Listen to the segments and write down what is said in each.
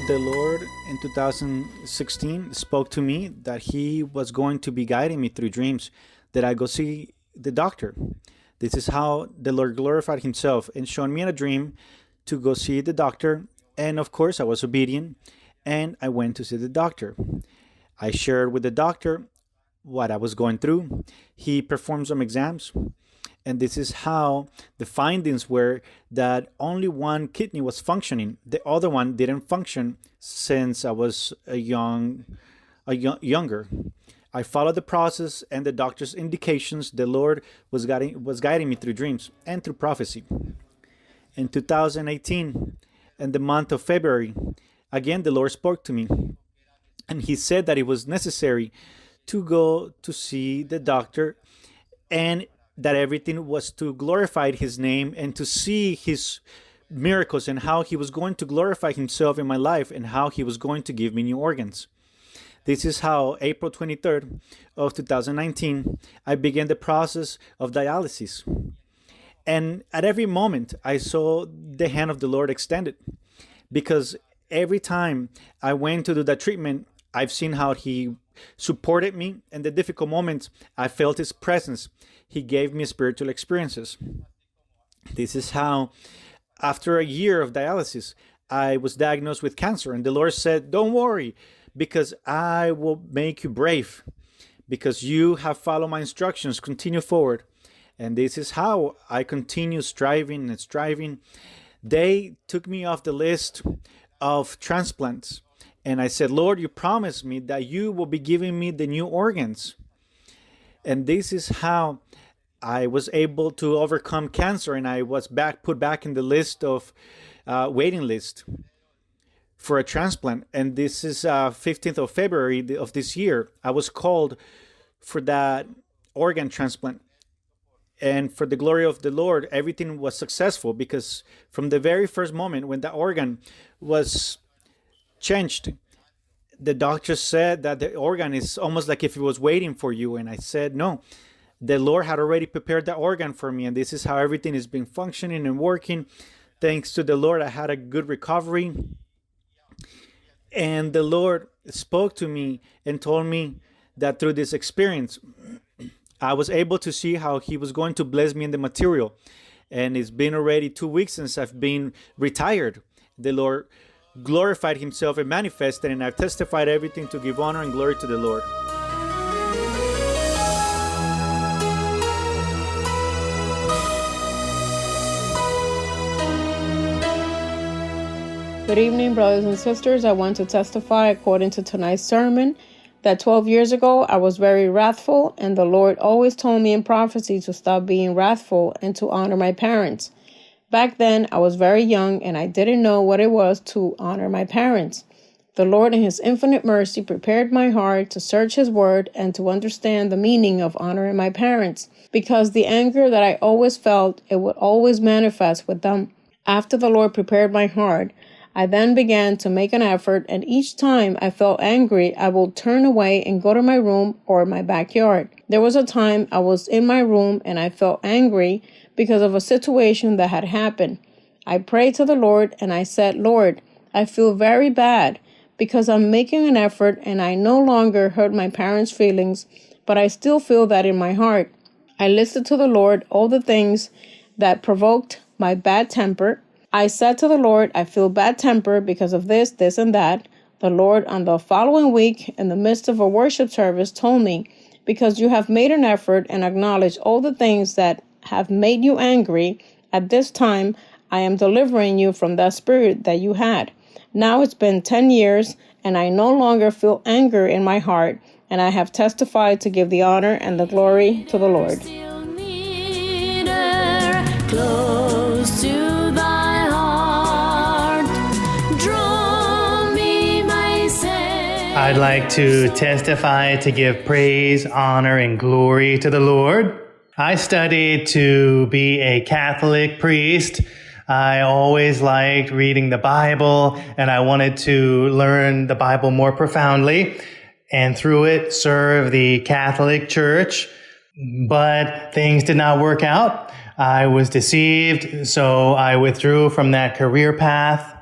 The Lord in 2016 spoke to me that He was going to be guiding me through dreams, that I go see the doctor. This is how the Lord glorified Himself and showed me in a dream to go see the doctor. And of course, I was obedient and I went to see the doctor. I shared with the doctor what I was going through. He performed some exams. And this is how the findings were that only one kidney was functioning. The other one didn't function since I was younger. I followed the process and the doctor's indications. The Lord was guiding me through dreams and through prophecy. In 2018, in the month of February, again, the Lord spoke to me. And He said that it was necessary to go to see the doctor, and that everything was to glorify His name and to see His miracles and how He was going to glorify Himself in my life and how He was going to give me new organs. This is how April 23rd of 2019, I began the process of dialysis. And at every moment, I saw the hand of the Lord extended, because every time I went to do that treatment, I've seen how He supported me. In the difficult moments, I felt His presence. He gave me spiritual experiences. This is how, after a year of dialysis, I was diagnosed with cancer. And the Lord said, "Don't worry, because I will make you brave. Because you have followed my instructions, continue forward." And this is how I continue striving and striving. They took me off the list of transplants. And I said, "Lord, you promised me that you will be giving me the new organs." And this is how I was able to overcome cancer, and I was put back in the list of waiting list for a transplant. And this is 15th of February of this year. I was called for that organ transplant. And for the glory of the Lord, everything was successful, because from the very first moment when the organ was changed, the doctor said that the organ is almost like if it was waiting for you. And I said, no, the Lord had already prepared the organ for me. And this is how everything has been functioning and working. Thanks to the Lord, I had a good recovery. And the Lord spoke to me and told me that through this experience, I was able to see how He was going to bless me in the material. And it's been already 2 weeks since I've been retired. The Lord glorified Himself and manifested, and I've testified everything to give honor and glory to the Lord. Good evening, brothers and sisters. I want to testify according to tonight's sermon that 12 years ago I was very wrathful, and the Lord always told me in prophecy to stop being wrathful and to honor my parents. Back then, I was very young and I didn't know what it was to honor my parents. The Lord in His infinite mercy prepared my heart to search His word and to understand the meaning of honoring my parents, because the anger that I always felt, it would always manifest with them. After the Lord prepared my heart, I then began to make an effort, and each time I felt angry, I would turn away and go to my room or my backyard. There was a time I was in my room and I felt angry because of a situation that had happened. I prayed to the Lord and I said, "Lord, I feel very bad because I'm making an effort and I no longer hurt my parents' feelings, but I still feel that in my heart." I listed to the Lord all the things that provoked my bad temper. I said to the Lord, "I feel bad temper because of this, this, and that." The Lord, on the following week, in the midst of a worship service, told me, "Because you have made an effort and acknowledged all the things that have made you angry, at this time I am delivering you from that spirit that you had." Now it's been 10 years and I no longer feel anger in my heart, and I have testified to give the honor and the glory to the Lord. Close to thy heart, draw me, my Savior. I'd like to testify to give praise, honor, and glory to the Lord. I studied to be a Catholic priest. I always liked reading the Bible, and I wanted to learn the Bible more profoundly, and through it serve the Catholic Church. But things did not work out. I was deceived, so I withdrew from that career path.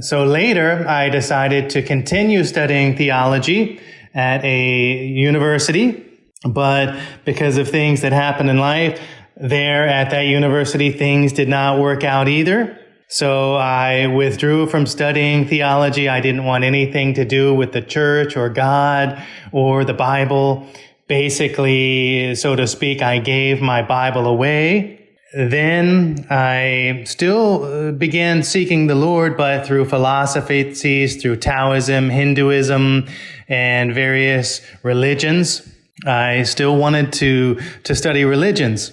So later, I decided to continue studying theology at a university, but because of things that happened in life, there at that university, things did not work out either. So I withdrew from studying theology. I didn't want anything to do with the church or God or the Bible. Basically, so to speak, I gave my Bible away. Then I still began seeking the Lord, but through philosophies, through Taoism, Hinduism, and various religions. I still wanted to study religions.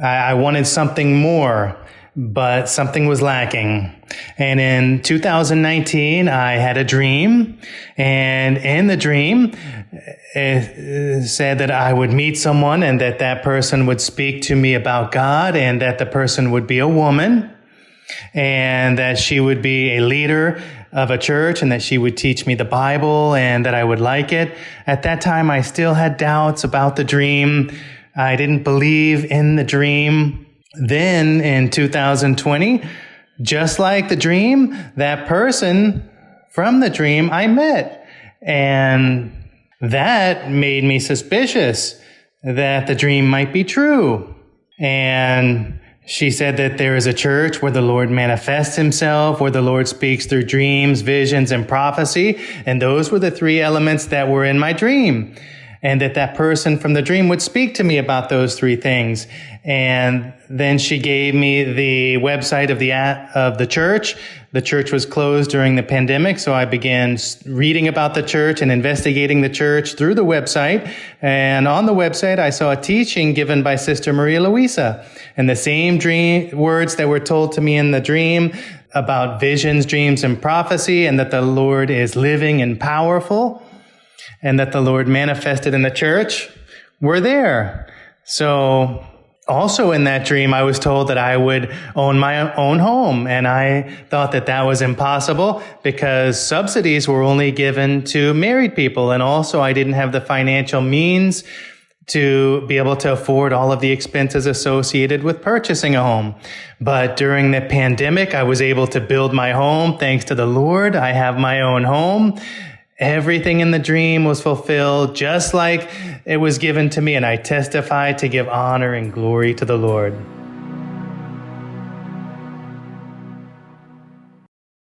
I wanted something more, but something was lacking. And in 2019, I had a dream, and in the dream, it said that I would meet someone and that person would speak to me about God, and that the person would be a woman, and that she would be a leader of a church, and that she would teach me the Bible, and that I would like it. At that time, I still had doubts about the dream. I didn't believe in the dream. Then in 2020, just like the dream, that person from the dream I met. And that made me suspicious that the dream might be true. And she said that there is a church where the Lord manifests himself, where the Lord speaks through dreams, visions, and prophecy. And those were the three elements that were in my dream. And that person from the dream would speak to me about those three things. And then she gave me the website of the church. The church was closed during the pandemic, so I began reading about the church and investigating the church through the website. And on the website, I saw a teaching given by Sister Maria Luisa. And the same dream words that were told to me in the dream about visions, dreams, and prophecy, and that the Lord is living and powerful, and that the Lord manifested in the church, were there. So also in that dream, I was told that I would own my own home. And I thought that that was impossible because subsidies were only given to married people. And also I didn't have the financial means to be able to afford all of the expenses associated with purchasing a home. But during the pandemic, I was able to build my home. Thanks to the Lord, I have my own home. Everything in the dream was fulfilled just like it was given to me, and I testify to give honor and glory to the Lord.